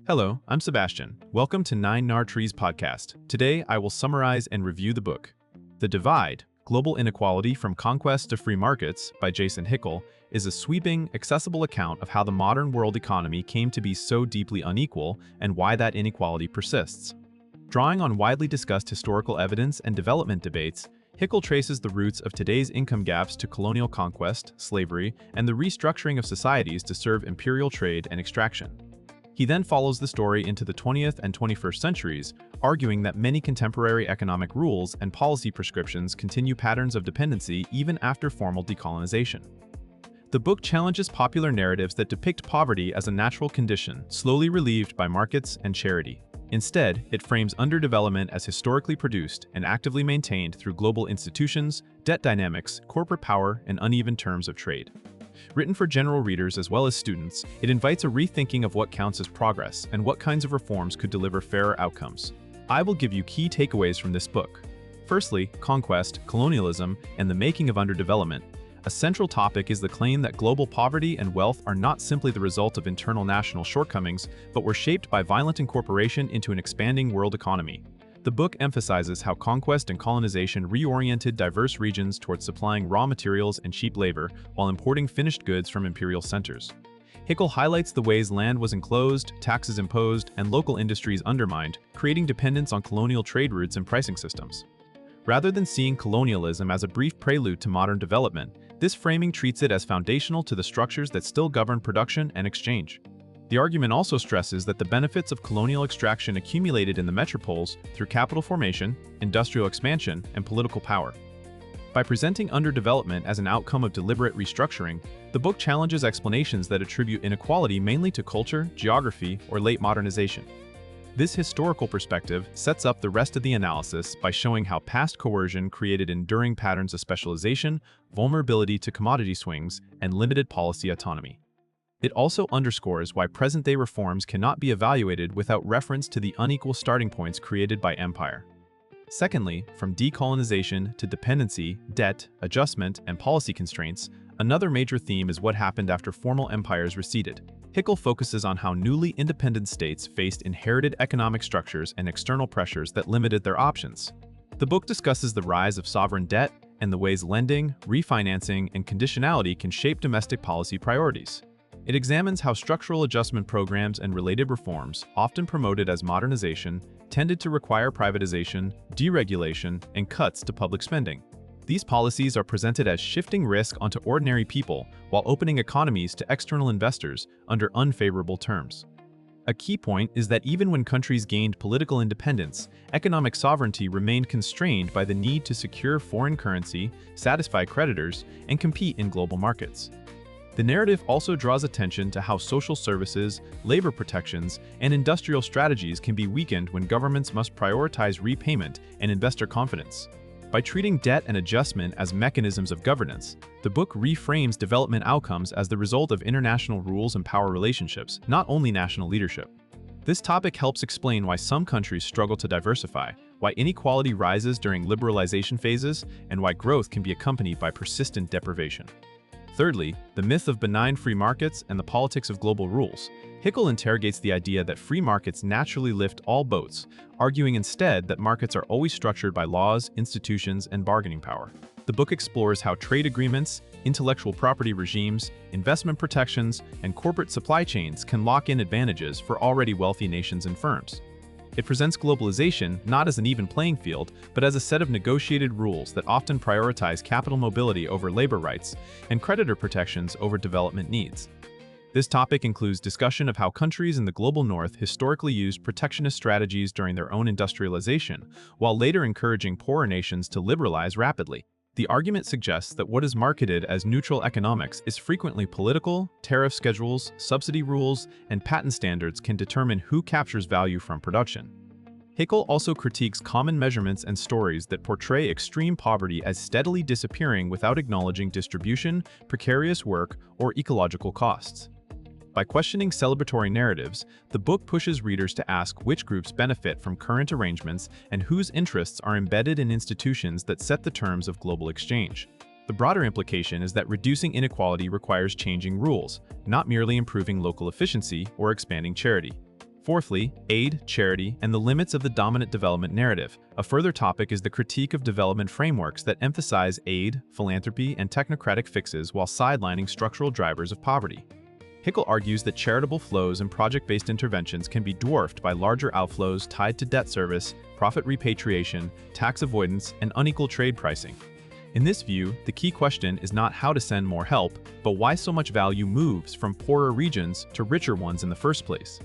Hello, I'm Sebastian. Welcome to 9 Trees podcast. Today, I will summarize and review the book, The Divide, Global Inequality from Conquest to Free Markets by Jason Hickel is a sweeping, accessible account of how the modern world economy came to be so deeply unequal and why that inequality persists. Drawing on widely discussed historical evidence and development debates, Hickel traces the roots of today's income gaps to colonial conquest, slavery, and the restructuring of societies to serve imperial trade and extraction. He then follows the story into the 20th and 21st centuries, arguing that many contemporary economic rules and policy prescriptions continue patterns of dependency even after formal decolonization. The book challenges popular narratives that depict poverty as a natural condition, slowly relieved by markets and charity. Instead, it frames underdevelopment as historically produced and actively maintained through global institutions, debt dynamics, corporate power, and uneven terms of trade. Written for general readers as well as students, it invites a rethinking of what counts as progress and what kinds of reforms could deliver fairer outcomes. I will give you key takeaways from this book. Firstly, Conquest, colonialism, and the making of underdevelopment. A central topic is the claim that global poverty and wealth are not simply the result of internal national shortcomings, but were shaped by violent incorporation into an expanding world economy. The book emphasizes how conquest and colonization reoriented diverse regions towards supplying raw materials and cheap labor while importing finished goods from imperial centers. Hickel highlights the ways land was enclosed, taxes imposed, and local industries undermined, creating dependence on colonial trade routes and pricing systems. Rather than seeing colonialism as a brief prelude to modern development, this framing treats it as foundational to the structures that still govern production and exchange. The argument also stresses that the benefits of colonial extraction accumulated in the metropoles through capital formation, industrial expansion, and political power. By presenting underdevelopment as an outcome of deliberate restructuring, the book challenges explanations that attribute inequality mainly to culture, geography, or late modernization. This historical perspective sets up the rest of the analysis by showing how past coercion created enduring patterns of specialization, vulnerability to commodity swings, and limited policy autonomy. It also underscores why present-day reforms cannot be evaluated without reference to the unequal starting points created by empire. Secondly, from decolonization to dependency, debt, adjustment, and policy constraints, another major theme is what happened after formal empires receded. Hickel focuses on how newly independent states faced inherited economic structures and external pressures that limited their options. The book discusses the rise of sovereign debt and the ways lending, refinancing, and conditionality can shape domestic policy priorities. It examines how structural adjustment programs and related reforms, often promoted as modernization, tended to require privatization, deregulation, and cuts to public spending. These policies are presented as shifting risk onto ordinary people while opening economies to external investors under unfavorable terms. A key point is that even when countries gained political independence, economic sovereignty remained constrained by the need to secure foreign currency, satisfy creditors, and compete in global markets. The narrative also draws attention to how social services, labor protections, and industrial strategies can be weakened when governments must prioritize repayment and investor confidence. By treating debt and adjustment as mechanisms of governance, the book reframes development outcomes as the result of international rules and power relationships, not only national leadership. This topic helps explain why some countries struggle to diversify, why inequality rises during liberalization phases, and why growth can be accompanied by persistent deprivation. Thirdly, the myth of benign free markets and the politics of global rules. Hickel interrogates the idea that free markets naturally lift all boats, arguing instead that markets are always structured by laws, institutions, and bargaining power. The book explores how trade agreements, intellectual property regimes, investment protections, and corporate supply chains can lock in advantages for already wealthy nations and firms. It presents globalization not as an even playing field, but as a set of negotiated rules that often prioritize capital mobility over labor rights and creditor protections over development needs. This topic includes discussion of how countries in the global north historically used protectionist strategies during their own industrialization, while later encouraging poorer nations to liberalize rapidly. The argument suggests that what is marketed as neutral economics is frequently political, tariff schedules, subsidy rules, and patent standards can determine who captures value from production. Hickel also critiques common measurements and stories that portray extreme poverty as steadily disappearing without acknowledging distribution, precarious work, or ecological costs. By questioning celebratory narratives, the book pushes readers to ask which groups benefit from current arrangements and whose interests are embedded in institutions that set the terms of global exchange. The broader implication is that reducing inequality requires changing rules, not merely improving local efficiency or expanding charity. Fourthly, aid, charity, and the limits of the dominant development narrative. A further topic is the critique of development frameworks that emphasize aid, philanthropy, and technocratic fixes while sidelining structural drivers of poverty. Hickel argues that charitable flows and project-based interventions can be dwarfed by larger outflows tied to debt service, profit repatriation, tax avoidance, and unequal trade pricing. In this view, the key question is not how to send more help, but why so much value moves from poorer regions to richer ones in the first place.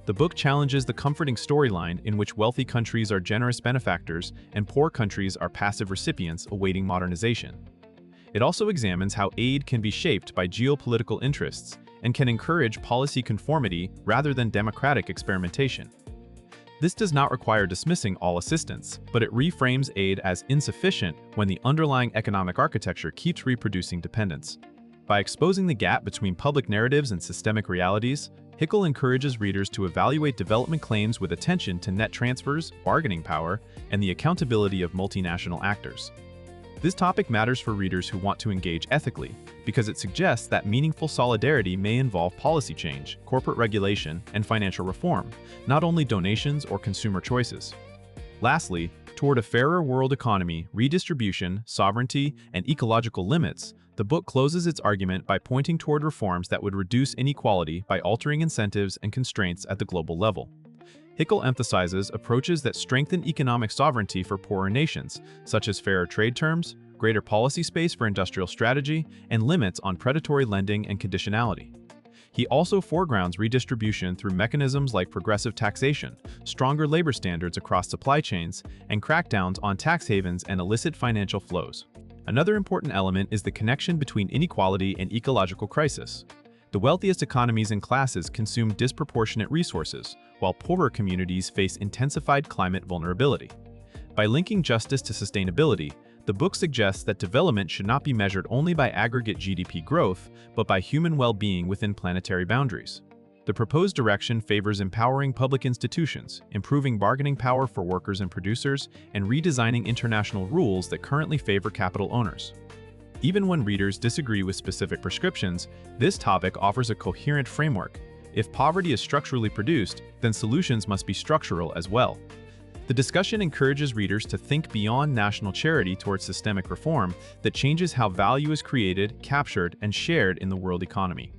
The book challenges the comforting storyline in which wealthy countries are generous benefactors and poor countries are passive recipients awaiting modernization. It also examines how aid can be shaped by geopolitical interests and can encourage policy conformity rather than democratic experimentation. This does not require dismissing all assistance, but it reframes aid as insufficient when the underlying economic architecture keeps reproducing dependence. By exposing the gap between public narratives and systemic realities, Hickel encourages readers to evaluate development claims with attention to net transfers, bargaining power, and the accountability of multinational actors. This topic matters for readers who want to engage ethically, because it suggests that meaningful solidarity may involve policy change, corporate regulation, and financial reform, not only donations or consumer choices. Lastly, toward a fairer world economy, redistribution, sovereignty, and ecological limits, the book closes its argument by pointing toward reforms that would reduce inequality by altering incentives and constraints at the global level. Hickel emphasizes approaches that strengthen economic sovereignty for poorer nations, such as fairer trade terms, greater policy space for industrial strategy, and limits on predatory lending and conditionality. He also foregrounds redistribution through mechanisms like progressive taxation, stronger labor standards across supply chains, and crackdowns on tax havens and illicit financial flows. Another important element is the connection between inequality and ecological crisis. The wealthiest economies and classes consume disproportionate resources, while poorer communities face intensified climate vulnerability. By linking justice to sustainability, the book suggests that development should not be measured only by aggregate GDP growth, but by human well-being within planetary boundaries. The proposed direction favors empowering public institutions, improving bargaining power for workers and producers, and redesigning international rules that currently favor capital owners. Even when readers disagree with specific prescriptions, this topic offers a coherent framework. If poverty is structurally produced, then solutions must be structural as well. The discussion encourages readers to think beyond national charity towards systemic reform that changes how value is created, captured, and shared in the world economy.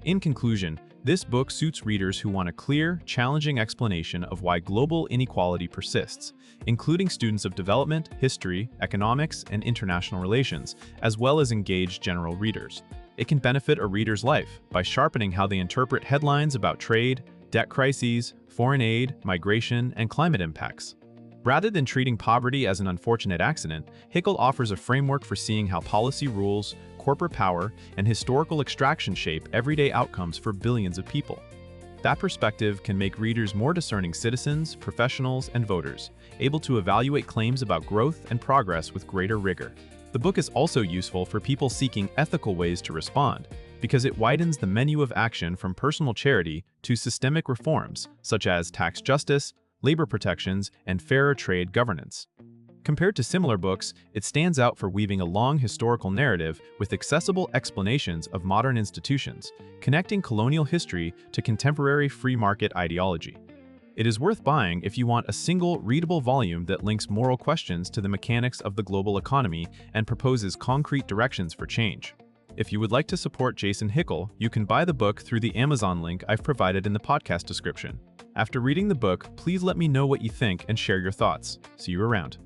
In conclusion, this book suits readers who want a clear, challenging explanation of why global inequality persists, including students of development, history, economics, and international relations, as well as engaged general readers. It can benefit a reader's life by sharpening how they interpret headlines about trade, debt crises, foreign aid, migration, and climate impacts. Rather than treating poverty as an unfortunate accident, Hickel offers a framework for seeing how policy rules, corporate power, and historical extraction shape everyday outcomes for billions of people. That perspective can make readers more discerning citizens, professionals, and voters, able to evaluate claims about growth and progress with greater rigor. The book is also useful for people seeking ethical ways to respond, because it widens the menu of action from personal charity to systemic reforms, such as tax justice, labor protections, and fairer trade governance. Compared to similar books, it stands out for weaving a long historical narrative with accessible explanations of modern institutions, connecting colonial history to contemporary free market ideology. It is worth buying if you want a single, readable volume that links moral questions to the mechanics of the global economy and proposes concrete directions for change. If you would like to support Jason Hickel, you can buy the book through the Amazon link I've provided in the podcast description. After reading the book, please let me know what you think and share your thoughts. See you around.